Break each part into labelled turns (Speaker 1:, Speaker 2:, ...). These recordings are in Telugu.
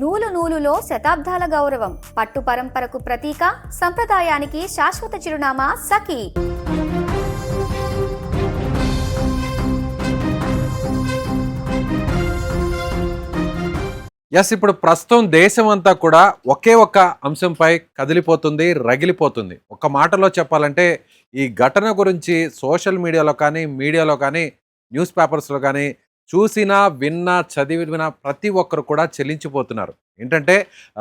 Speaker 1: నూలు నూలులో శతాబ్దాల గౌరవం, పట్టు పరంపరకు ప్రతీక, సంప్రదాయానికి శాశ్వత చిరునామా సఖీ.
Speaker 2: ఇప్పుడు ప్రస్తుతం దేశం అంతా కూడా ఒకే ఒక్క అంశంపై కదిలిపోతుంది, రగిలిపోతుంది. ఒక మాటలో చెప్పాలంటే ఈ ఘటన గురించి సోషల్ మీడియాలో కానీ న్యూస్ పేపర్స్లో కానీ చూసినా, విన్నా, చదివిన ప్రతి ఒక్కరు కూడా చెల్లించిపోతున్నారు. ఏంటంటే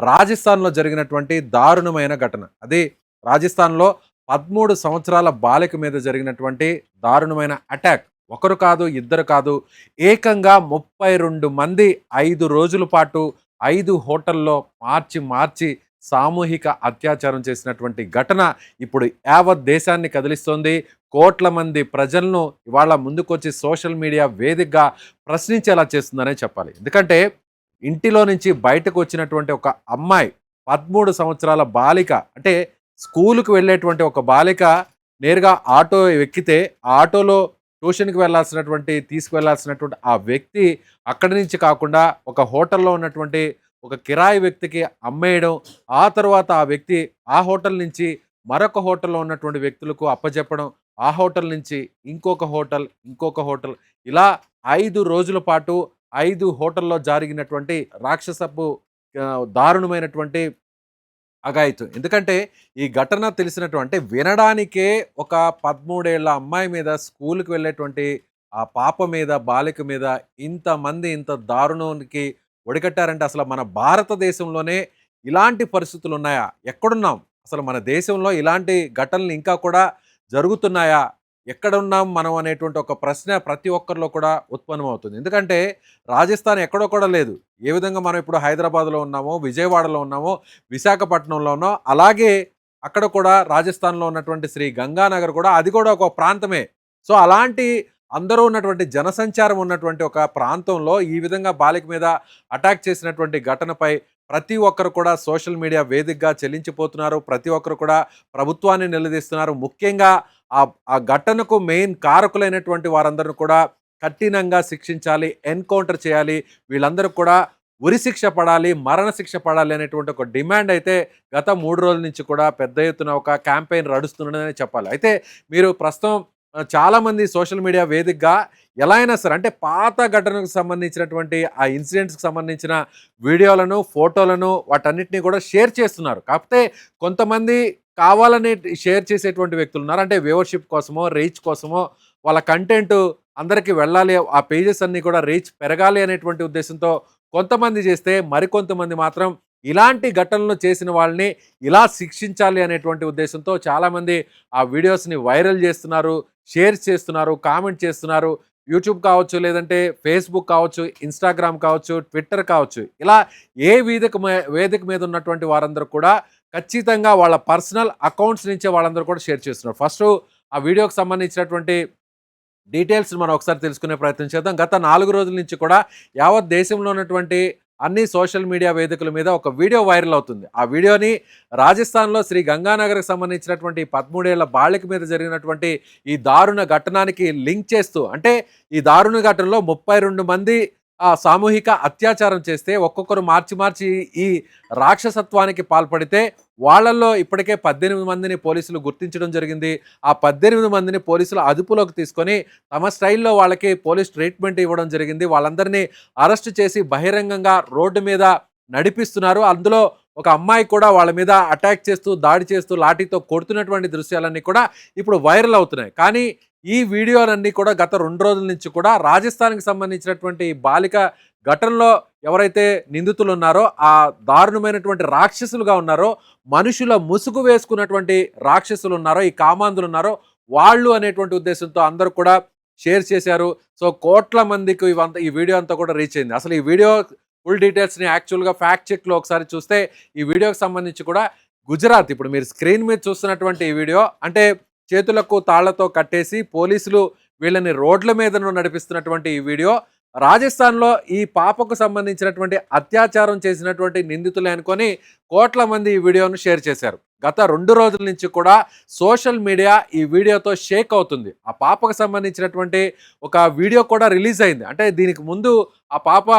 Speaker 2: రాజస్థాన్లో జరిగినటువంటి దారుణమైన ఘటన. అది రాజస్థాన్లో 13 సంవత్సరాల బాలిక మీద జరిగినటువంటి దారుణమైన అటాక్. ఒకరు కాదు, ఇద్దరు కాదు, ఏకంగా 32 మంది 5 రోజుల పాటు 5 హోటల్లో మార్చి సామూహిక అత్యాచారం చేసినటువంటి ఘటన ఇప్పుడు యావత్ దేశాన్ని కదిలిస్తోంది. కోట్ల మంది ప్రజలను ఇవాళ ముందుకొచ్చి సోషల్ మీడియా వేదికగా ప్రశ్నించేలా చేస్తుందనే చెప్పాలి. ఎందుకంటే ఇంటిలో నుంచి బయటకు వచ్చినటువంటి ఒక అమ్మాయి, 13 సంవత్సరాల బాలిక, అంటే స్కూలుకు వెళ్ళేటువంటి ఒక బాలిక నేరుగా ఆటో ఎక్కితే ఆ ఆటోలో ట్యూషన్కి తీసుకువెళ్లాల్సినటువంటి ఆ వ్యక్తి అక్కడి నుంచి కాకుండా ఒక హోటల్లో ఉన్నటువంటి ఒక కిరాయి వ్యక్తికి అమ్మేయడం, ఆ తర్వాత ఆ వ్యక్తి ఆ హోటల్ నుంచి మరొక హోటల్లో ఉన్నటువంటి వ్యక్తులకు అప్పచెప్పడం, ఆ హోటల్ నుంచి ఇంకొక హోటల్ ఇలా 5 రోజుల పాటు 5 హోటల్లో జరిగినటువంటి రాక్షసపు దారుణమైనటువంటి అఘాయిత్యం. ఎందుకంటే ఈ ఘటన తెలిసినటువంటి వినడానికే ఒక 13 ఏళ్ల అమ్మాయి మీద, స్కూల్కి వెళ్ళేటువంటి ఆ పాప మీద, బాలిక మీద ఇంతమంది ఇంత దారుణానికి ఒడిగట్టారంటే అసలు మన భారతదేశంలోనే ఇలాంటి పరిస్థితులు ఉన్నాయా? ఎక్కడున్నాం? అసలు మన దేశంలో ఇలాంటి ఘటనలు ఇంకా కూడా జరుగుతున్నాయా? ఎక్కడున్నాం మనం అనేటువంటి ఒక ప్రశ్న ప్రతి ఒక్కరిలో కూడా ఉత్పన్నమవుతుంది. ఎందుకంటే రాజస్థాన్ ఎక్కడో కూడా లేదు. ఏ విధంగా మనం ఇప్పుడు హైదరాబాద్లో ఉన్నామో, విజయవాడలో ఉన్నామో, విశాఖపట్నంలో ఉన్నామో, అలాగే అక్కడ కూడా రాజస్థాన్లో ఉన్నటువంటి శ్రీ గంగానగర్ కూడా, అది కూడా ఒక ప్రాంతమే. సో అలాంటి అందరూ ఉన్నటువంటి జనసంచారం ఉన్నటువంటి ఒక ప్రాంతంలో ఈ విధంగా బాలిక మీద అటాక్ చేసినటువంటి ఘటనపై ప్రతి ఒక్కరు కూడా సోషల్ మీడియా వేదికగా చెల్లించిపోతున్నారు. ప్రతి ఒక్కరు కూడా ప్రభుత్వాన్ని నిలదీస్తున్నారు. ముఖ్యంగా ఆ ఘటనకు మెయిన్ కారకులైనటువంటి వారందరూ కూడా కఠినంగా శిక్షించాలి, ఎన్కౌంటర్ చేయాలి, వీళ్ళందరూ కూడా ఉరిశిక్ష పడాలి, మరణశిక్ష పడాలి అనేటువంటి ఒక డిమాండ్ అయితే గత 3 రోజుల నుంచి కూడా పెద్ద ఎత్తున ఒక క్యాంపెయిన్ నడుస్తుందనే చెప్పాలి. అయితే మీరు ప్రస్తుతం చాలామంది సోషల్ మీడియా వేదికగా ఎలా అయినా సరే, అంటే పాత ఘటనకు సంబంధించినటువంటి ఆ ఇన్సిడెంట్స్కి సంబంధించిన వీడియోలను, ఫోటోలను వాటన్నిటిని కూడా షేర్ చేస్తున్నారు. కాకపోతే కొంతమంది కావాలని షేర్ చేసేటువంటి వ్యక్తులు ఉన్నారు. అంటే వ్యూవర్షిప్ కోసమో, రీచ్ కోసమో, వాళ్ళ కంటెంట్ అందరికీ వెళ్ళాలి, ఆ పేజెస్ అన్నీ కూడా రీచ్ పెరగాలి అనేటువంటి ఉద్దేశంతో కొంతమంది చేస్తే, మరికొంతమంది మాత్రం ఇలాంటి ఘటనలు చేసిన వాళ్ళని ఇలా శిక్షించాలి అనేటువంటి ఉద్దేశంతో చాలామంది ఆ వీడియోస్ని వైరల్ చేస్తున్నారు, షేర్ చేస్తున్నారు, కామెంట్ చేస్తున్నారు. యూట్యూబ్ కావచ్చు, లేదంటే ఫేస్బుక్ కావచ్చు, ఇన్స్టాగ్రామ్ కావచ్చు, ట్విట్టర్ కావచ్చు, ఇలా ఏ వేదిక మీద ఉన్నటువంటి వారందరూ కూడా ఖచ్చితంగా వాళ్ళ పర్సనల్ అకౌంట్స్ నుంచే వాళ్ళందరూ కూడా షేర్ చేస్తున్నారు. ఫస్ట్ ఆ వీడియోకి సంబంధించినటువంటి డీటెయిల్స్ మనం ఒకసారి తెలుసుకునే ప్రయత్నం చేద్దాం. గత 4 రోజుల నుంచి కూడా యావత్ దేశంలో ఉన్నటువంటి అన్ని సోషల్ మీడియా వేదికల మీద ఒక వీడియో వైరల్ అవుతుంది. ఆ వీడియోని రాజస్థాన్లో శ్రీ గంగానగర్కి సంబంధించినటువంటి 13 ఏళ్ల బాలిక మీద జరిగినటువంటి ఈ దారుణ ఘటనానికి లింక్ చేస్తూ, అంటే ఈ దారుణ ఘటనలో 32 మంది సామూహిక అత్యాచారం చేస్తే ఒక్కొక్కరు మార్చి ఈ రాక్షసత్వానికి పాల్పడితే వాళ్ళల్లో ఇప్పటికే 18 మందిని పోలీసులు గుర్తించడం జరిగింది. ఆ 18 మందిని పోలీసులు అదుపులోకి తీసుకొని తమ స్టైల్లో వాళ్ళకి పోలీస్ ట్రీట్మెంట్ ఇవ్వడం జరిగింది. వాళ్ళందరినీ అరెస్ట్ చేసి బహిరంగంగా రోడ్డు మీద నడిపిస్తున్నారు. అందులో ఒక అమ్మాయి కూడా వాళ్ళ మీద అటాక్ చేస్తూ, దాడి చేస్తూ, లాఠీతో కొడుతున్నటువంటి దృశ్యాలన్నీ కూడా ఇప్పుడు వైరల్ అవుతున్నాయి. కానీ ఈ వీడియోలన్నీ కూడా గత 2 రోజుల నుంచి కూడా రాజస్థాన్కి సంబంధించినటువంటి బాలిక ఘటనలో ఎవరైతే నిందితులు ఉన్నారో, ఆ దారుణమైనటువంటి రాక్షసులుగా ఉన్నారో, మనుషుల ముసుగు వేసుకున్నటువంటి రాక్షసులు ఉన్నారో, ఈ కామాంధులు ఉన్నారో వాళ్ళు అనేటువంటి ఉద్దేశంతో అందరూ కూడా షేర్ చేశారు. సో కోట్ల మందికి ఈ వీడియో అంతా కూడా రీచ్ అయింది. అసలు ఈ వీడియో ఫుల్ డీటెయిల్స్ని యాక్చువల్గా ఫ్యాక్ట్ చెక్లో ఒకసారి చూస్తే ఈ వీడియోకి సంబంధించి కూడా గుజరాత్, ఇప్పుడు మీరు స్క్రీన్ మీద చూస్తున్నటువంటి ఈ వీడియో, అంటే చేతులకు తాళ్లతో కట్టేసి పోలీసులు వీళ్ళని రోడ్ల మీద నడిపిస్తున్నటువంటి ఈ వీడియో రాజస్థాన్లో ఈ పాపకు సంబంధించినటువంటి అత్యాచారం చేసినటువంటి నిందితులే అనుకొని కోట్ల మంది ఈ వీడియోను షేర్ చేశారు. గత 2 రోజుల నుంచి కూడా సోషల్ మీడియా ఈ వీడియోతో షేక్ అవుతుంది. ఆ పాపకు సంబంధించినటువంటి ఒక వీడియో కూడా రిలీజ్ అయింది. అంటే దీనికి ముందు ఆ పాప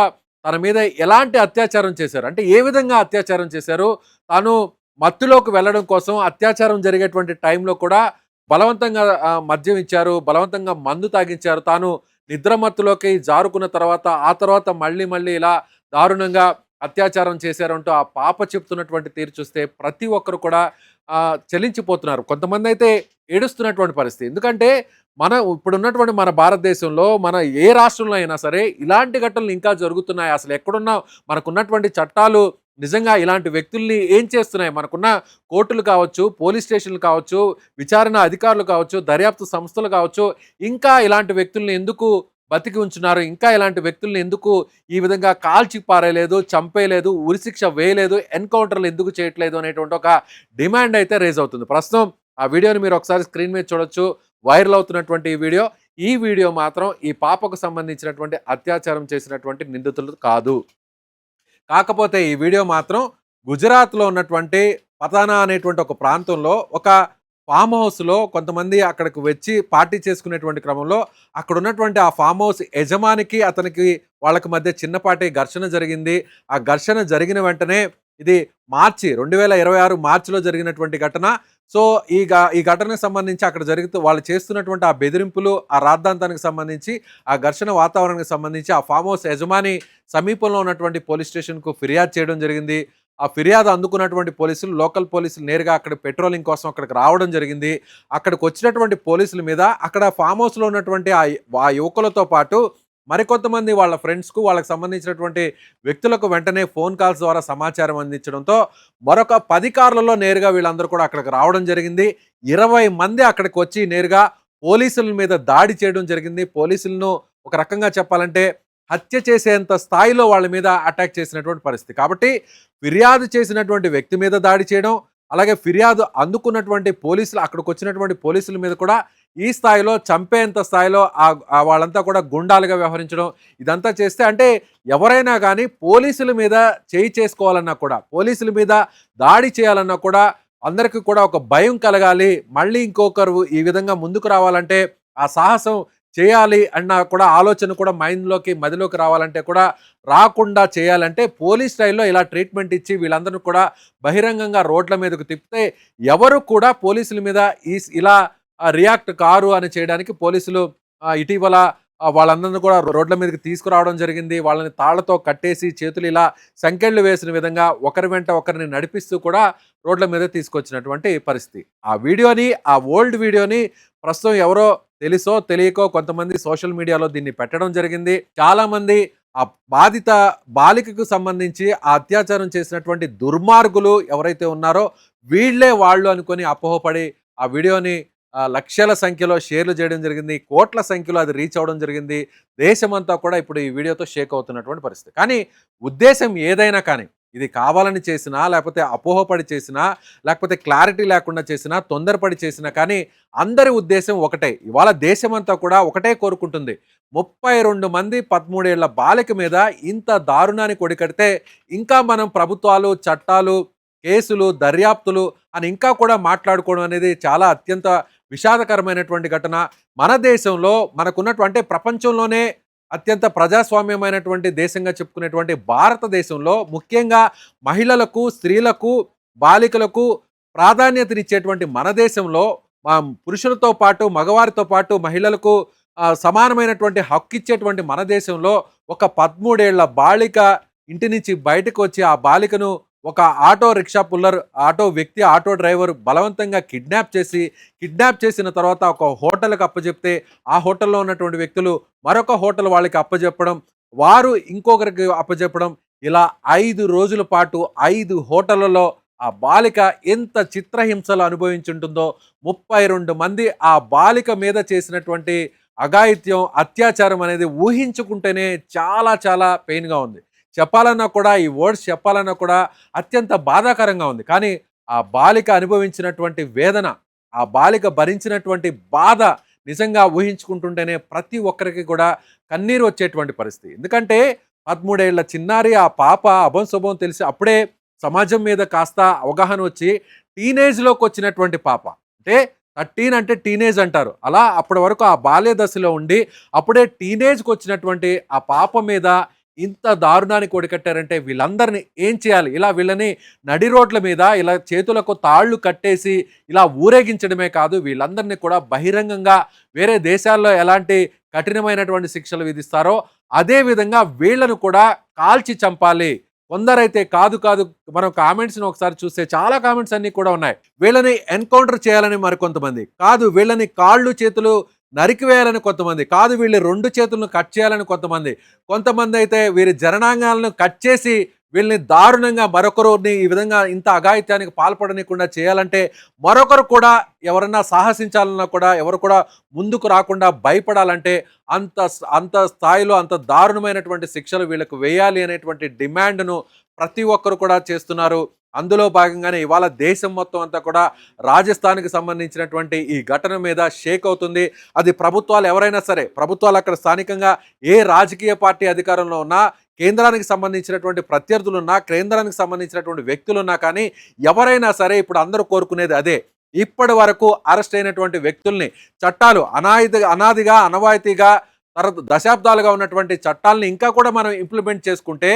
Speaker 2: తన మీద ఎలాంటి అత్యాచారం చేశారు, అంటే ఏ విధంగా అత్యాచారం చేశారు, తాను మత్తులోకి వెళ్ళడం కోసం అత్యాచారం జరిగేటువంటి టైంలో కూడా బలవంతంగా మద్యం ఇచ్చారు, బలవంతంగా మందు తాగించారు, తాను నిద్రమత్తులోకి జారుకున్న తర్వాత ఆ తర్వాత మళ్ళీ మళ్ళీ ఇలా దారుణంగా అత్యాచారం చేశారంటూ ఆ పాప చెప్తున్నటువంటి తీరు చూస్తే ప్రతి ఒక్కరు కూడా చలించిపోతున్నారు. కొంతమంది అయితే ఏడుస్తున్నటువంటి పరిస్థితి. ఎందుకంటే ఇప్పుడున్నటువంటి మన భారతదేశంలో మన ఏ రాష్ట్రంలో అయినా సరే ఇలాంటి ఘటనలు ఇంకా జరుగుతున్నాయి. అసలు ఎక్కడున్నా మనకున్నటువంటి చట్టాలు నిజంగా ఇలాంటి వ్యక్తుల్ని ఏం చేస్తున్నాయి? మనకున్న కోర్టులు కావచ్చు, పోలీస్ స్టేషన్లు కావచ్చు, విచారణ అధికారులు కావచ్చు, దర్యాప్తు సంస్థలు కావచ్చు, ఇంకా ఇలాంటి వ్యక్తుల్ని ఎందుకు బతికి ఉంచున్నారు? ఇంకా ఇలాంటి వ్యక్తుల్ని ఎందుకు ఈ విధంగా కాల్చి పారేయలేదు, చంపేయలేదు, ఉరిశిక్ష వేయలేదు, ఎన్కౌంటర్లు ఎందుకు చేయట్లేదు అనేటువంటి ఒక డిమాండ్ అయితే రేజ్ అవుతుంది. ప్రస్తుతం ఆ వీడియోని మీరు ఒకసారి స్క్రీన్ మీద చూడొచ్చు. వైరల్ అవుతున్నటువంటి ఈ వీడియో మాత్రం ఈ పాపకు సంబంధించినటువంటి అత్యాచారం చేసినటువంటి నిందితులు కాదు. కాకపోతే ఈ వీడియో మాత్రం గుజరాత్లో ఉన్నటువంటి పతానా అనేటువంటి ఒక ప్రాంతంలో ఒక ఫామ్ హౌస్లో కొంతమంది అక్కడికి వచ్చి పార్టీ చేసుకునేటువంటి క్రమంలో అక్కడ ఉన్నటువంటి ఆ ఫామ్ హౌస్ యజమానికి అతనికి వాళ్ళకి మధ్య చిన్నపాటి ఘర్షణ జరిగింది. ఆ ఘర్షణ జరిగిన వెంటనే ఇది మార్చి 2026 మార్చిలో జరిగినటువంటి ఘటన. సో ఈ ఘటనకు సంబంధించి అక్కడ వాళ్ళు చేస్తున్నటువంటి ఆ బెదిరింపులు, ఆ రాద్ధాంతానికి సంబంధించి, ఆ ఘర్షణ వాతావరణానికి సంబంధించి ఆ ఫామ్ హౌస్ యజమాని సమీపంలో ఉన్నటువంటి పోలీస్ స్టేషన్కు ఫిర్యాదు చేయడం జరిగింది. ఆ ఫిర్యాదు అందుకున్నటువంటి పోలీసులు, లోకల్ పోలీసులు నేరుగా అక్కడ పెట్రోలింగ్ కోసం అక్కడికి రావడం జరిగింది. అక్కడికి వచ్చినటువంటి పోలీసుల మీద అక్కడ ఫామ్ హౌస్లో ఉన్నటువంటి ఆ యువకులతో పాటు మరికొంతమంది వాళ్ళ ఫ్రెండ్స్కు, వాళ్ళకి సంబంధించినటువంటి వ్యక్తులకు వెంటనే ఫోన్ కాల్స్ ద్వారా సమాచారం అందించడంతో మరొక 10 కార్లలో నేరుగా వీళ్ళందరూ కూడా అక్కడికి రావడం జరిగింది. 20 మంది అక్కడికి వచ్చి నేరుగా పోలీసుల మీద దాడి చేయడం జరిగింది. పోలీసులను ఒక రకంగా చెప్పాలంటే హత్య చేసేంత స్థాయిలో వాళ్ళ మీద అటాక్ చేసినటువంటి పరిస్థితి. కాబట్టి ఫిర్యాదు చేసినటువంటి వ్యక్తి మీద దాడి చేయడం, అలాగే ఫిర్యాదు అందుకున్నటువంటి పోలీసులు, అక్కడికి వచ్చినటువంటి పోలీసుల మీద కూడా ఈ స్థాయిలో చంపేంత స్థాయిలో వాళ్ళంతా కూడా గుండాలుగా వ్యవహరించడం, ఇదంతా చేస్తే అంటే ఎవరైనా కానీ పోలీసుల మీద చేయి చేసుకోవాలన్నా కూడా, పోలీసుల మీద దాడి చేయాలన్నా కూడా అందరికీ కూడా ఒక భయం కలగాలి. మళ్ళీ ఇంకొకరు ఈ విధంగా ముందుకు రావాలంటే ఆ సాహసం చేయాలి అన్న కూడా ఆలోచన కూడా మదిలోకి రావాలంటే కూడా రాకుండా చేయాలంటే పోలీస్ స్టైల్లో ఇలా ట్రీట్మెంట్ ఇచ్చి వీళ్ళందరూ కూడా బహిరంగంగా రోడ్ల మీదకు తిప్పితే ఎవరు కూడా పోలీసుల మీద ఇలా రియాక్ట్ కారు అని చేయడానికి పోలీసులు ఇటీవల వాళ్ళందరినీ కూడా రోడ్ల మీదకి తీసుకురావడం జరిగింది. వాళ్ళని తాళ్లతో కట్టేసి చేతులు ఇలా సంకెళ్ళు వేసిన విధంగా ఒకరి వెంట ఒకరిని నడిపిస్తూ కూడా రోడ్ల మీద తీసుకొచ్చినటువంటి పరిస్థితి. ఆ ఓల్డ్ వీడియోని ప్రస్తుతం ఎవరో తెలుసో తెలియకో కొంతమంది సోషల్ మీడియాలో దీన్ని పెట్టడం జరిగింది. చాలామంది ఆ బాధిత బాలికకు సంబంధించి ఆ అత్యాచారం చేసినటువంటి దుర్మార్గులు ఎవరైతే ఉన్నారో వీళ్లే వాళ్ళు అనుకొని అపోహపడి ఆ వీడియోని లక్షల సంఖ్యలో షేర్లు చేయడం జరిగింది. కోట్ల సంఖ్యలో అది రీచ్ అవ్వడం జరిగింది. దేశమంతా కూడా ఇప్పుడు ఈ వీడియోతో షేక్ అవుతున్నటువంటి పరిస్థితి. కానీ ఉద్దేశం ఏదైనా కానీ, ఇది కావాలని చేసినా, లేకపోతే అపోహపడి చేసినా, లేకపోతే క్లారిటీ లేకుండా చేసినా, తొందరపడి చేసినా కానీ అందరి ఉద్దేశం ఒకటే. ఇవాళ దేశమంతా కూడా ఒకటే కోరుకుంటుంది. 32 మంది 13 ఏళ్ల బాలిక మీద ఇంత దారుణాన్ని కొడికడితే ఇంకా మనం ప్రభుత్వాలు, చట్టాలు, కేసులు, దర్యాప్తులు అని ఇంకా కూడా మాట్లాడుకోవడం అనేది చాలా అత్యంత విషాదకరమైనటువంటి ఘటన. మన దేశంలో మనకున్నటువంటి ప్రపంచంలోనే అత్యంత ప్రజాస్వామ్యమైనటువంటి దేశంగా చెప్పుకునేటువంటి భారతదేశంలో ముఖ్యంగా మహిళలకు, స్త్రీలకు, బాలికలకు ప్రాధాన్యతనిచ్చేటువంటి మన దేశంలో పురుషులతో పాటు, మగవారితో పాటు మహిళలకు సమానమైనటువంటి హక్కు ఇచ్చేటువంటి మన దేశంలో ఒక 13 ఏళ్ల బాలిక ఇంటి నుంచి బయటకు వచ్చి ఆ బాలికను ఒక auto rickshaw puller, auto driver బలవంతంగా కిడ్నాప్ చేసిన తర్వాత ఒక హోటల్కి అప్పచెప్తే ఆ హోటల్లో ఉన్నటువంటి వ్యక్తులు మరొక హోటల్ వాళ్ళకి అప్పచెప్పడం, వారు ఇంకొకరికి అప్పచెప్పడం, ఇలా 5 రోజుల పాటు 5 హోటళ్లలో ఆ బాలిక ఎంత చిత్రహింసలు అనుభవించుంటుందో 32 మంది ఆ బాలిక మీద చేసినటువంటి అఘాయిత్యం, అత్యాచారం అనేది ఊహించుకుంటేనే చాలా చాలా పెయిన్గా ఉంది. చెప్పాలన్నా కూడా, ఈ వర్డ్స్ చెప్పాలన్నా కూడా అత్యంత బాధాకరంగా ఉంది. కానీ ఆ బాలిక అనుభవించినటువంటి వేదన, ఆ బాలిక భరించినటువంటి బాధ నిజంగా ఊహించుకుంటుంటేనే ప్రతి ఒక్కరికి కూడా కన్నీరు వచ్చేటువంటి పరిస్థితి. ఎందుకంటే 13 ఏళ్ల చిన్నారి, ఆ పాప అభంశుభం తెలిసి అప్పుడే సమాజం మీద కాస్త అవగాహన వచ్చి టీనేజ్లోకి వచ్చినటువంటి పాప. అంటే 13 అంటే టీనేజ్ అంటారు. అలా అప్పటి వరకు ఆ బాల్య దశలో ఉండి అప్పుడే టీనేజ్కి వచ్చినటువంటి ఆ పాప మీద ఇంత దారుణానికి ఒడికట్టారంటే వీళ్ళందరినీ ఏం చేయాలి? ఇలా వీళ్ళని నడి రోడ్ల మీద ఇలా చేతులకు తాళ్ళు కట్టేసి ఇలా ఊరేగించడమే కాదు, వీళ్ళందరినీ కూడా బహిరంగంగా వేరే దేశాల్లో ఎలాంటి కఠినమైనటువంటి శిక్షలు విధిస్తారో అదే విధంగా వీళ్ళను కూడా కాల్చి చంపాలి. కొందరైతే కాదు కాదు, మనం కామెంట్స్ని ఒకసారి చూస్తే చాలా కామెంట్స్ అన్నీ కూడా ఉన్నాయి. వీళ్ళని ఎన్కౌంటర్ చేయాలని మరికొంతమంది, కాదు వీళ్ళని కాళ్ళు చేతులు నరికివేయాలని కొంతమంది, కాదు వీళ్ళ 2 చేతులను కట్ చేయాలని కొంతమంది, కొంతమంది అయితే వీరి జననాంగాలను కట్ చేసి వీళ్ళని దారుణంగా మరొకరిని ఈ విధంగా ఇంత అఘాయిత్యానికి పాల్పడనీయకుండా చేయాలంటే మరొకరు కూడా ఎవరన్నా సాహసించాలన్నా కూడా ఎవరు కూడా ముందుకు రాకుండా భయపడాలంటే అంత అంత స్థాయిలో అంత దారుణమైనటువంటి శిక్షలు వీళ్ళకు వేయాలి అనేటువంటి డిమాండ్ను ప్రతి ఒక్కరు కూడా చేస్తున్నారు. అందులో భాగంగానే ఇవాళ దేశం మొత్తం అంతా కూడా రాజస్థాన్కి సంబంధించినటువంటి ఈ ఘటన మీద షేక్ అవుతుంది. అది ప్రభుత్వాలు ఎవరైనా సరే, ప్రభుత్వాలు అక్కడ స్థానికంగా ఏ రాజకీయ పార్టీ అధికారంలో ఉన్నా, కేంద్రానికి సంబంధించినటువంటి ప్రత్యర్థులున్నా, కేంద్రానికి సంబంధించినటువంటి వ్యక్తులున్నా కానీ ఎవరైనా సరే ఇప్పుడు అందరూ కోరుకునేది అదే. ఇప్పటి వరకు అరెస్ట్ అయినటువంటి వ్యక్తుల్ని చట్టాలు అనాదిగా అనవాయితీగా దశాబ్దాలుగా ఉన్నటువంటి చట్టాలని ఇంకా కూడా మనం ఇంప్లిమెంట్ చేసుకుంటే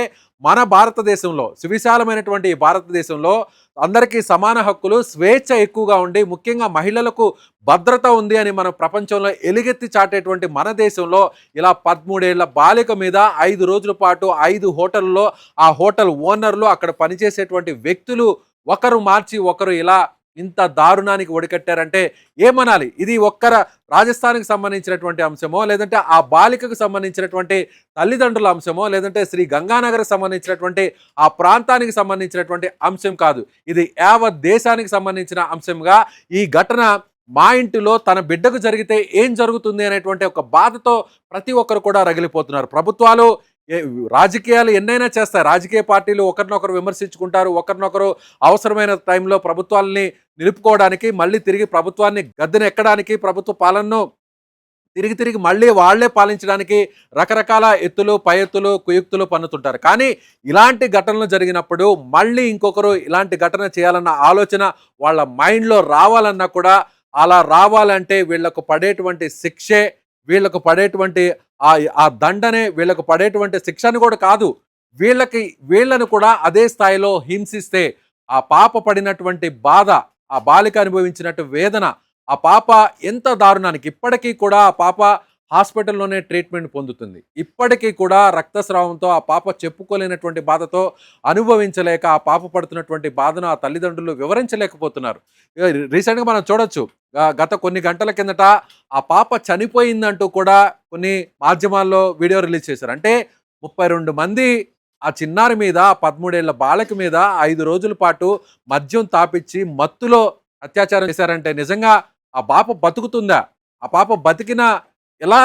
Speaker 2: మన భారతదేశంలో, సువిశాలమైనటువంటి ఈ భారతదేశంలో అందరికీ సమాన హక్కులు, స్వేచ్ఛ ఎక్కువగా ఉండి ముఖ్యంగా మహిళలకు భద్రత ఉంది అని మన ప్రపంచంలో ఎలుగెత్తి చాటేటువంటి మన దేశంలో ఇలా 13 ఏళ్ల బాలిక మీద 5 రోజుల పాటు 5 హోటల్లో ఆ హోటల్ ఓనర్లు, అక్కడ పనిచేసేటువంటి వ్యక్తులు ఒకరు మార్చి ఒకరు ఇలా ఇంత దారుణానికి ఒడికట్టారంటే ఏమనాలి? ఇది రాజస్థాన్కి సంబంధించినటువంటి అంశమో, లేదంటే ఆ బాలికకు సంబంధించినటువంటి తల్లిదండ్రుల అంశమో, లేదంటే శ్రీ గంగానగర్కి సంబంధించినటువంటి ఆ ప్రాంతానికి సంబంధించినటువంటి అంశం కాదు. ఇది యావత్ దేశానికి సంబంధించిన అంశంగా ఈ ఘటన మా ఇంటిలో తన బిడ్డకు జరిగితే ఏం జరుగుతుంది అనేటువంటి ఒక బాధతో ప్రతి ఒక్కరు కూడా రగిలిపోతున్నారు. ప్రభుత్వాలు రాజకీయాలు ఎన్నైనా చేస్తాయి, రాజకీయ పార్టీలు ఒకరినొకరు విమర్శించుకుంటారు, ఒకరినొకరు అవసరమైన టైంలో ప్రభుత్వాలని నిలుపుకోవడానికి, మళ్ళీ తిరిగి ప్రభుత్వాన్ని గద్దెనెక్కడానికి, ప్రభుత్వ పాలనను తిరిగి మళ్ళీ వాళ్లే పాలించడానికి రకరకాల ఎత్తులు, పై ఎత్తులు, కుయుక్తులు పన్నుతుంటారు. కానీ ఇలాంటి ఘటనలు జరిగినప్పుడు మళ్ళీ ఇంకొకరు ఇలాంటి ఘటన చేయాలన్న ఆలోచన వాళ్ళ మైండ్లో రావాలన్నా కూడా, అలా రావాలంటే వీళ్లకు పడేటువంటి శిక్షే, వీళ్లకు పడేటువంటి ఆ దండనే, వీళ్లకు పడేటువంటి శిక్షను కూడా కాదు, వీళ్ళను కూడా అదే స్థాయిలో హింసిస్తే ఆ పాప పడినటువంటి బాధ, ఆ బాలిక అనుభవించినట్టు వేదన, ఆ పాప ఎంత దారుణానికి, ఇప్పటికీ కూడా ఆ పాప హాస్పిటల్లోనే ట్రీట్మెంట్ పొందుతుంది. ఇప్పటికీ కూడా రక్తస్రావంతో ఆ పాప చెప్పుకోలేనటువంటి బాధతో అనుభవించలేక ఆ పాప పడుతున్నటువంటి బాధను ఆ తల్లిదండ్రులు వివరించలేకపోతున్నారు. రీసెంట్గా మనం చూడొచ్చు, గత కొన్ని గంటల కిందట ఆ పాప చనిపోయిందంటూ కూడా కొన్ని మాధ్యమాల్లో వీడియో రిలీజ్ చేశారు. అంటే 32 మంది ఆ చిన్నారి మీద, 13 ఏళ్ల బాలక మీద 5 రోజుల పాటు మద్యం తాపిచ్చి మత్తులో అత్యాచారం చేశారంటే నిజంగా ఆ పాప బతుకుతుందా? ఆ పాప బతికిన ఎలా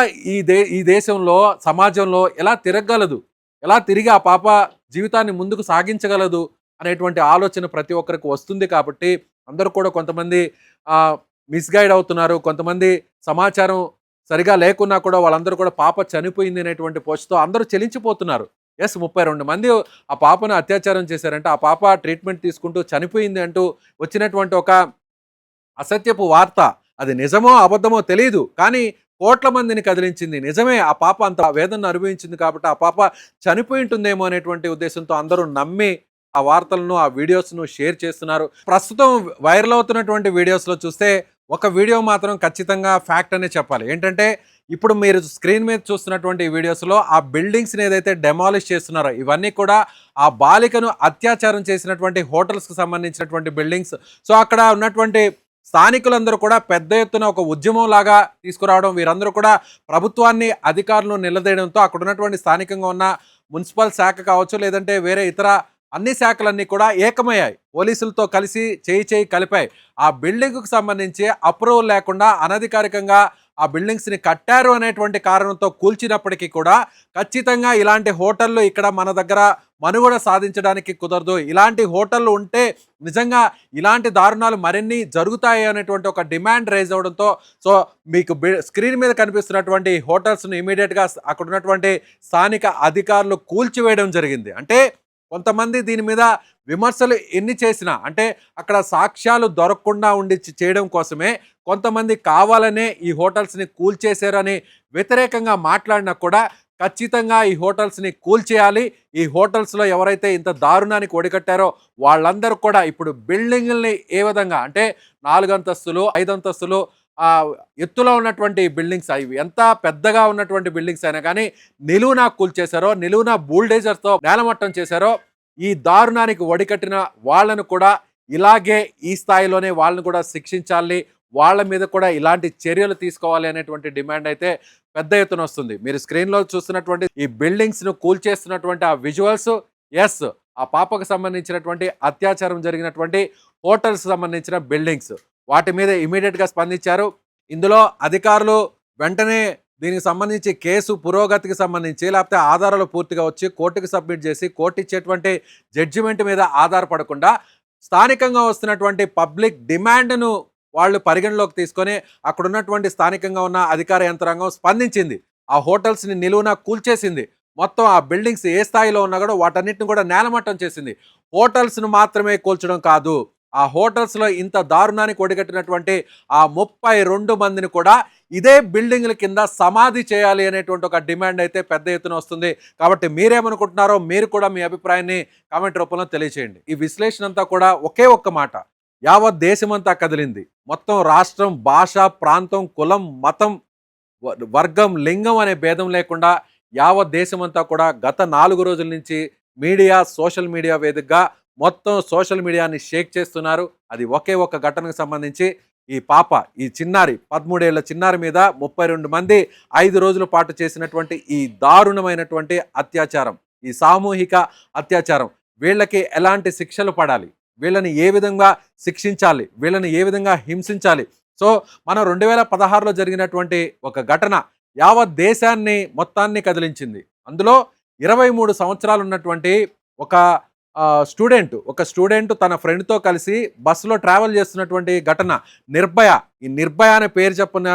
Speaker 2: ఈ దేశంలో, సమాజంలో ఎలా తిరగలదు, ఎలా తిరిగి ఆ పాప జీవితాన్ని ముందుకు సాగించగలదు అనేటువంటి ఆలోచన ప్రతి ఒక్కరికి వస్తుంది. కాబట్టి అందరూ కూడా కొంతమంది మిస్గైడ్ అవుతున్నారు, కొంతమంది సమాచారం సరిగా లేకున్నా కూడా వాళ్ళందరూ కూడా పాప చనిపోయింది అనేటువంటి పోస్ట్తో అందరూ చెలించిపోతున్నారు. 32 మంది ఆ పాపను అత్యాచారం చేశారంటే ఆ పాప ట్రీట్మెంట్ తీసుకుంటూ చనిపోయింది అంటూ వచ్చినటువంటి ఒక అసత్యపు వార్త, అది నిజమో అబద్ధమో తెలియదు, కానీ కోట్ల మందిని కదిలించింది. నిజమే, ఆ పాప అంత వేదన అనుభవించింది కాబట్టి ఆ పాప చనిపోయి ఉంటుందేమో అనేటువంటి ఉద్దేశంతో అందరూ నమ్మి ఆ వార్తలను, ఆ వీడియోస్ను షేర్ చేస్తున్నారు. ప్రస్తుతం వైరల్ అవుతున్నటువంటి వీడియోస్లో చూస్తే ఒక వీడియో మాత్రం ఖచ్చితంగా ఫ్యాక్ట్ అనే చెప్పాలి. ఏంటంటే ఇప్పుడు మీరు స్క్రీన్ మీద చూస్తున్నటువంటి ఈ వీడియోస్లో ఆ బిల్డింగ్స్ని ఏదైతే డెమాలిష్ చేస్తున్నారో ఇవన్నీ కూడా ఆ బాలికను అత్యాచారం చేసినటువంటి హోటల్స్కి సంబంధించినటువంటి బిల్డింగ్స్. సో అక్కడ ఉన్నటువంటి స్థానికులందరూ కూడా పెద్ద ఎత్తున ఒక ఉద్యమం లాగా తీసుకురావడం, వీరందరూ కూడా ప్రభుత్వాన్ని, అధికారులను నిలదీయడంతో అక్కడ ఉన్నటువంటి స్థానికంగా ఉన్న మున్సిపల్ శాఖ కావచ్చు, లేదంటే వేరే ఇతర అన్ని శాఖలన్నీ కూడా ఏకమయ్యాయి, పోలీసులతో కలిసి చేయి కలిపాయి. ఆ బిల్డింగ్కు సంబంధించి అప్రూవల్ లేకుండా అనధికారికంగా ఆ బిల్డింగ్స్ని కట్టారు అనేటువంటి కారణంతో కూల్చినప్పటికీ కూడా ఖచ్చితంగా ఇలాంటి హోటళ్ళు ఇక్కడ మన దగ్గర మనుగడ సాధించడానికి కుదరదు, ఇలాంటి హోటళ్ళు ఉంటే నిజంగా ఇలాంటి దారుణాలు మరిన్ని జరుగుతాయి అనేటువంటి ఒక డిమాండ్ రైజ్ అవడంతో సో మీకు స్క్రీన్ మీద కనిపిస్తున్నటువంటి హోటల్స్ను ఇమీడియట్గా అక్కడ ఉన్నటువంటి స్థానిక అధికారులు కూల్చివేయడం జరిగింది. అంటే కొంతమంది దీని మీద విమర్శలు ఎన్ని చేసినా, అంటే అక్కడ సాక్ష్యాలు దొరకకుండా ఉండి చేయడం కోసమే కొంతమంది కావాలనే ఈ హోటల్స్ని కూల్చేశారని వ్యతిరేకంగా మాట్లాడినా కూడా ఖచ్చితంగా ఈ హోటల్స్ని కూల్చేయాలి. ఈ హోటల్స్లో ఎవరైతే ఇంత దారుణానికి ఒడికట్టారో వాళ్ళందరూ కూడా ఇప్పుడు బిల్డింగుల్ని ఏ విధంగా అంటే 4 అంతస్తులు 5 అంతస్తులు ఎత్తులో ఉన్నటువంటి బిల్డింగ్స్, అవి ఎంత పెద్దగా ఉన్నటువంటి బిల్డింగ్స్ అయినా కానీ నిలువునా కూల్చేశారో, నిలువునా బుల్డేజర్తో నేలమట్టం చేశారో, ఈ దారుణానికి ఒడికట్టిన వాళ్ళను కూడా ఇలాగే ఈ స్థాయిలోనే వాళ్ళని కూడా శిక్షించాలి, వాళ్ళ మీద కూడా ఇలాంటి చర్యలు తీసుకోవాలి అనేటువంటి డిమాండ్ అయితే పెద్ద ఎత్తున వస్తుంది. మీరు స్క్రీన్లో చూస్తున్నటువంటి ఈ బిల్డింగ్స్ను కూల్చేస్తున్నటువంటి ఆ విజువల్స్, ఎస్, ఆ పాపకు సంబంధించినటువంటి అత్యాచారం జరిగినటువంటి హోటల్స్ సంబంధించిన బిల్డింగ్స్, వాటి మీద ఇమీడియట్గా స్పందించారు. ఇందులో అధికారులు వెంటనే దీనికి సంబంధించి కేసు పురోగతికి సంబంధించి లేకపోతే ఆధారాలు పూర్తిగా వచ్చి కోర్టుకి సబ్మిట్ చేసి కోర్టు ఇచ్చేటువంటి జడ్జిమెంట్ మీద ఆధారపడకుండా స్థానికంగా వస్తున్నటువంటి పబ్లిక్ డిమాండ్ను వాళ్ళు పరిగణలోకి తీసుకొని అక్కడ ఉన్నటువంటి స్థానికంగా ఉన్న అధికార యంత్రాంగం స్పందించింది. ఆ హోటల్స్ని నిలువునా కూల్చేసింది. మొత్తం ఆ బిల్డింగ్స్ ఏ స్థాయిలో ఉన్నా కూడా వాటన్నిటిని కూడా నేలమట్టం చేసింది. హోటల్స్ను మాత్రమే కూల్చడం కాదు, ఆ హోటల్స్లో ఇంత దారుణానికి ఒడిగట్టినటువంటి ఆ 32 మందిని కూడా ఇదే బిల్డింగ్ల కింద సమాధి చేయాలి అనేటువంటి ఒక డిమాండ్ అయితే పెద్ద ఎత్తున వస్తుంది. కాబట్టి మీరేమనుకుంటున్నారో మీరు కూడా మీ అభిప్రాయాన్ని కామెంట్ రూపంలో తెలియచేయండి. ఈ విశ్లేషణ అంతా కూడా ఒకే ఒక్క మాట, యావత్ దేశమంతా కదిలింది. మొత్తం రాష్ట్రం, భాష, ప్రాంతం, కులం, మతం, వర్గం, లింగం అనే భేదం లేకుండా యావత్ దేశమంతా కూడా గత 4 రోజుల నుంచి మీడియా, సోషల్ మీడియా వేదికగా మొత్తం సోషల్ మీడియాని షేక్ చేస్తున్నారు. అది ఒకే ఒక్క ఘటనకు సంబంధించి ఈ పాప, ఈ చిన్నారి 13 ఏళ్ల చిన్నారి మీద 32 మంది 5 రోజుల పాటు చేసినటువంటి ఈ దారుణమైనటువంటి అత్యాచారం, ఈ సామూహిక అత్యాచారం, వీళ్ళకి ఎలాంటి శిక్షలు పడాలి, వీళ్ళని ఏ విధంగా శిక్షించాలి, వీళ్ళని ఏ విధంగా హింసించాలి. సో మనం 2016లో జరిగినటువంటి ఒక ఘటన యావత్ దేశాన్ని మొత్తాన్ని కదిలించింది. అందులో 23 సంవత్సరాలు ఉన్నటువంటి ఒక స్టూడెంట్ తన ఫ్రెండ్తో కలిసి బస్సులో ట్రావెల్ చేస్తున్నటువంటి ఘటన నిర్భయ. ఈ నిర్భయ అనే పేరు చెప్పిన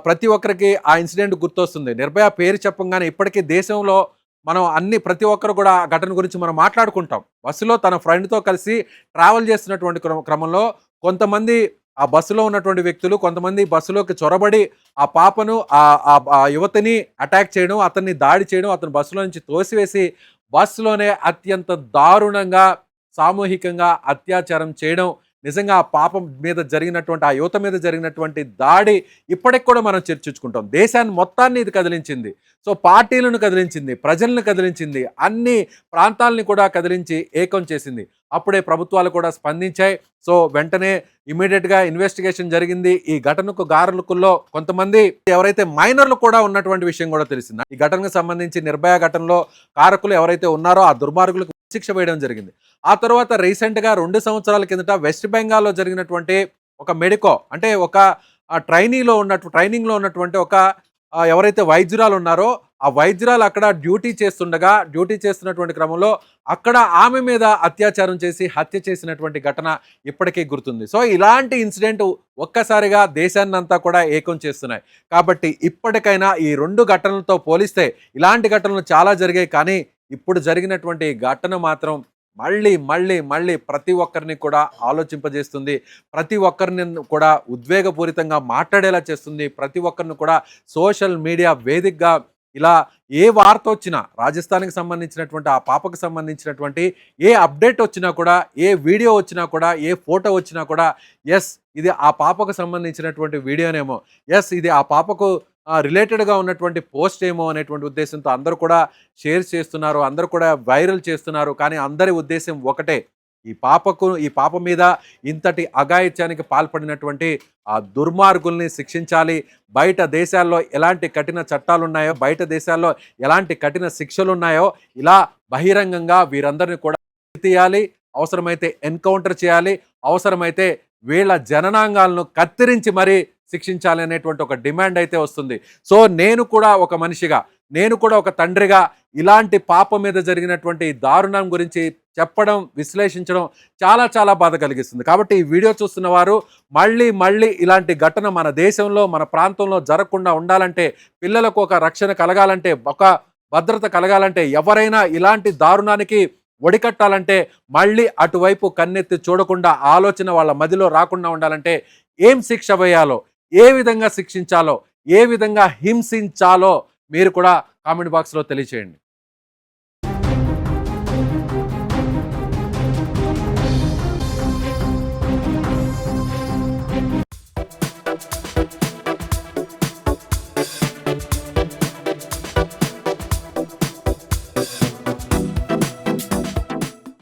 Speaker 2: ప్రతి ఒక్కరికి ఆ ఇన్సిడెంట్ గుర్తొస్తుంది. నిర్భయ పేరు చెప్పంగానే ఇప్పటికీ దేశంలో మనం ప్రతి ఒక్కరు కూడా ఆ ఘటన గురించి మనం మాట్లాడుకుంటాం. బస్సులో తన ఫ్రెండ్తో కలిసి ట్రావెల్ చేస్తున్నటువంటి క్రమంలో కొంతమంది ఆ బస్సులో ఉన్నటువంటి వ్యక్తులు కొంతమంది బస్సులోకి చొరబడి ఆ పాపను ఆ యువతిని అటాక్ చేయడం, అతన్ని దాడి చేయడం, అతను బస్సులో నుంచి తోసివేసి బస్సులోనే అత్యంత దారుణంగా సామూహికంగా అత్యాచారం చేయడం, నిజంగా ఆ పాపం మీద జరిగినటువంటి, ఆ యువత మీద జరిగినటువంటి దాడి ఇప్పటికి కూడా మనం చర్చించుకుంటాం. దేశాన్ని మొత్తాన్ని ఇది కదిలించింది. సో పార్టీలను కదిలించింది, ప్రజలను కదిలించింది, అన్ని ప్రాంతాలని కూడా కదిలించి ఏకం చేసింది. అప్పుడే ప్రభుత్వాలు కూడా స్పందించాయి. సో వెంటనే ఇమీడియట్గా ఇన్వెస్టిగేషన్ జరిగింది. ఈ ఘటనకు గారకుల్లో కొంతమంది ఎవరైతే మైనర్లు కూడా ఉన్నటువంటి విషయం కూడా తెలిసింది. ఈ ఘటనకు సంబంధించి నిర్భయ ఘటనలో కారకులు ఎవరైతే ఉన్నారో ఆ దుర్మార్గులకు శిక్ష వేయడం జరిగింది. ఆ తర్వాత రీసెంట్గా 2 సంవత్సరాల కిందట వెస్ట్ బెంగాల్లో జరిగినటువంటి ఒక మెడికో అంటే ఒక ట్రైనింగ్లో ఉన్నటువంటి ఒక ఎవరైతే వైద్యురాలు ఉన్నారో ఆ వైద్యురాలు అక్కడ డ్యూటీ చేస్తున్నటువంటి క్రమంలో అక్కడ ఆమె మీద అత్యాచారం చేసి హత్య చేసినటువంటి ఘటన ఇప్పటికీ గుర్తుంది. సో ఇలాంటి ఇన్సిడెంట్ ఒక్కసారిగా దేశాన్నంతా కూడా ఏకం చేస్తున్నాయి. కాబట్టి ఇప్పటికైనా ఈ 2 ఘటనలతో పోలిస్తే ఇలాంటి ఘటనలు చాలా జరిగాయి, కానీ ఇప్పుడు జరిగినటువంటి ఘటన మాత్రం మళ్ళీ ప్రతి ఒక్కరిని కూడా ఆలోచింపజేస్తుంది, ప్రతి ఒక్కరిని కూడా ఉద్వేగపూరితంగా మాట్లాడేలా చేస్తుంది, ప్రతి ఒక్కరిని కూడా సోషల్ మీడియా వేదికగా ఇలా ఏ వార్త వచ్చినా, రాజస్థాన్కి సంబంధించినటువంటి ఆ పాపకు సంబంధించినటువంటి ఏ అప్డేట్ వచ్చినా కూడా, ఏ వీడియో వచ్చినా కూడా, ఏ ఫోటో వచ్చినా కూడా, ఎస్ ఇది ఆ పాపకు సంబంధించినటువంటి వీడియోనేమో, ఎస్ ఇది ఆ పాపకు రిలేటెడ్గా ఉన్నటువంటి పోస్ట్ ఏమో అనేటువంటి ఉద్దేశంతో అందరూ కూడా షేర్ చేస్తున్నారు, అందరూ కూడా వైరల్ చేస్తున్నారు. కానీ అందరి ఉద్దేశం ఒకటే, ఈ పాప మీద ఇంతటి అఘాయిత్యానికి పాల్పడినటువంటి ఆ దుర్మార్గుల్ని శిక్షించాలి. బయట దేశాల్లో ఎలాంటి కఠిన చట్టాలు ఉన్నాయో, బయట దేశాల్లో ఎలాంటి కఠిన శిక్షలు ఉన్నాయో ఇలా బహిరంగంగా వీరందరినీ కూడా తీయాలి, అవసరమైతే ఎన్కౌంటర్ చేయాలి, అవసరమైతే వీళ్ళ జననాంగాలను కత్తిరించి మరీ శిక్షించాలి అనేటువంటి ఒక డిమాండ్ అయితే వస్తుంది. సో నేను కూడా ఒక మనిషిగా, నేను కూడా ఒక తండ్రిగా ఇలాంటి పాప మీద జరిగినటువంటి దారుణం గురించి చెప్పడం, విశ్లేషించడం చాలా బాధ కలిగిస్తుంది. కాబట్టి ఈ వీడియో చూస్తున్న వారు మళ్ళీ ఇలాంటి ఘటన మన దేశంలో, మన ప్రాంతంలో జరగకుండా ఉండాలంటే, పిల్లలకు ఒక రక్షణ కలగాలంటే, ఒక భద్రత కలగాలంటే, ఎవరైనా ఇలాంటి దారుణానికి ఒడికట్టాలంటే మళ్ళీ అటువైపు కన్నెత్తి చూడకుండా ఆలోచన వాళ్ళ మదిలో రాకుండా ఉండాలంటే ఏం శిక్ష వేయాలో, ఏ విధంగా శిక్షించాలో, ఏ విధంగా హింసించాలో మీరు కూడా కామెంట్ బాక్స్లో తెలియచేయండి.